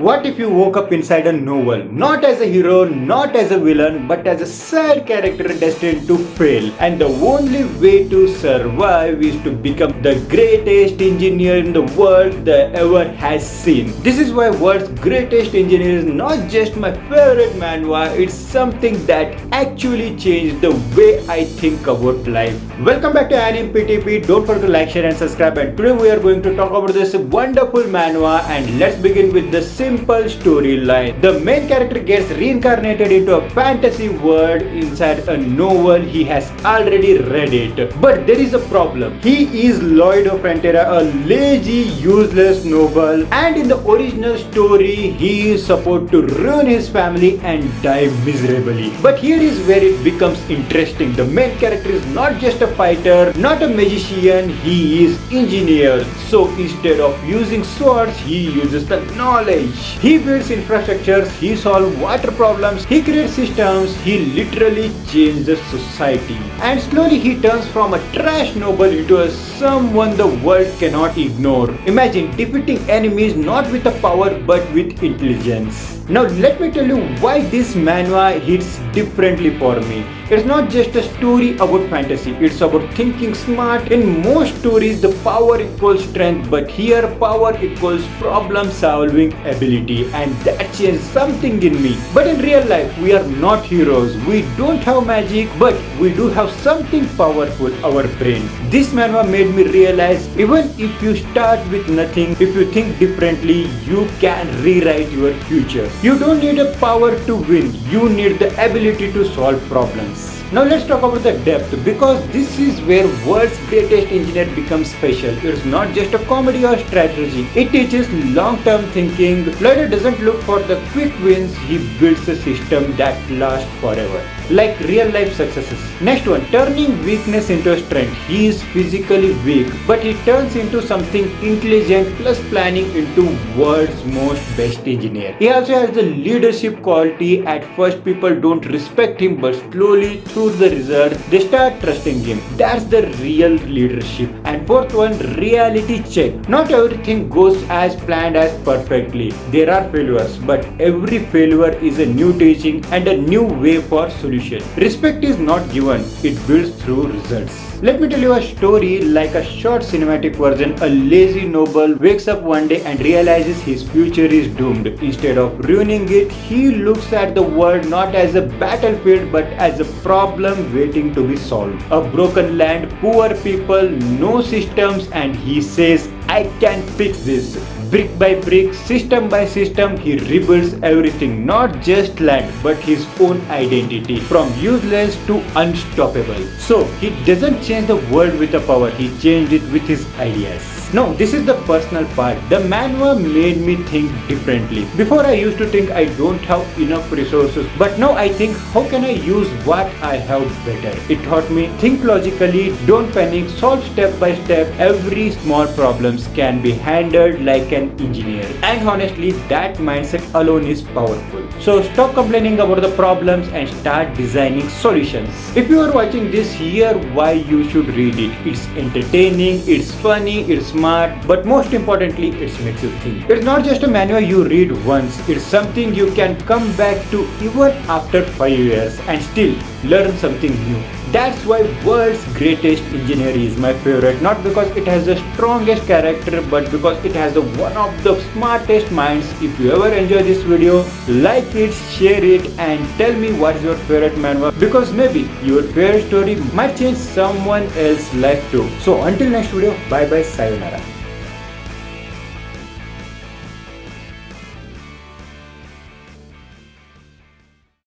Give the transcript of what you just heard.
What if you woke up inside a novel, not as a hero, not as a villain, but as a sad character destined to fail, and the only way to survive is to become the greatest engineer in the world that ever has seen. This is why world's greatest engineer is not just my favorite manhwa, it's something that actually changed the way I think about life. Welcome back to Anime PTP. Don't forget to like, share and subscribe, and today we are going to talk about this wonderful manhwa, and let's begin with the simple storyline. The main character gets reincarnated into a fantasy world inside a novel. He has already read it. But there is a problem. He is Lloyd of Frontera, a lazy, useless noble, and in the original story, he is supposed to ruin his family and die miserably. But here is where it becomes interesting. The main character is not just a fighter, not a magician, he is engineer. So instead of using swords, he uses the knowledge. He builds infrastructures, he solves water problems, he creates systems, he literally changes society. And slowly he turns from a trash noble into a someone the world cannot ignore. Imagine defeating enemies not with a power but with intelligence. Now let me tell you why this manhwa hits differently for me. It's not just a story about fantasy, it's about thinking smart. In most stories the power equals strength, but here power equals problem solving ability, and that changed something in me. But in real life we are not heroes, we don't have magic, but we do have something powerful, our brain. This manhwa made me realize even if you start with nothing, if you think differently, you can rewrite your future. You don't need a power to win, you need the ability to solve problems. Now let's talk about the depth, because this is where world's greatest engineer becomes special. It's not just a comedy or strategy, it teaches long-term thinking. Lloyd doesn't look for the quick wins, he builds a system that lasts forever, like real life successes. Next one, turning weakness into a strength. He is physically weak, but he turns into something intelligent plus planning into world's most best engineer. He also has the leadership quality. At first people don't respect him, but slowly through the results they start trusting him. That's the real leadership. And fourth one, reality check. Not everything goes as planned as perfectly. There are failures, but every failure is a new teaching and a new way for solution. Respect is not given, it builds through results. Let me tell you a story like a short cinematic version. A lazy noble wakes up one day and realizes his future is doomed. Instead of ruining it, he looks at the world not as a battlefield but as a problem waiting to be solved. A broken land, poor people, no systems, and he says, I can fix this. Brick by brick, system by system, he rebuilds everything, not just land, but his own identity, from useless to unstoppable. So, he doesn't change the world with a power, he changed it with his ideas. Now, this is the personal part. The manhwa made me think differently. Before I used to think I don't have enough resources, but now I think how can I use what I have better? It taught me think logically, don't panic, solve step by step. Every small problems can be handled like an engineer. And honestly, that mindset alone is powerful. So stop complaining about the problems and start designing solutions. If you are watching this, here why you should read it. It's entertaining, it's funny, it's smart, but most importantly, it makes you think. It's not just a manhwa you read once, it's something you can come back to even after 5 years and still learn something new. That's why world's greatest engineer is my favorite, not because it has the strongest character, but because it has the one of the smartest minds. If you ever enjoy this video, like it, share it, and tell me what is your favorite manhwa, because maybe your favorite story might change someone else's life too. So until next video, bye bye, sayonara.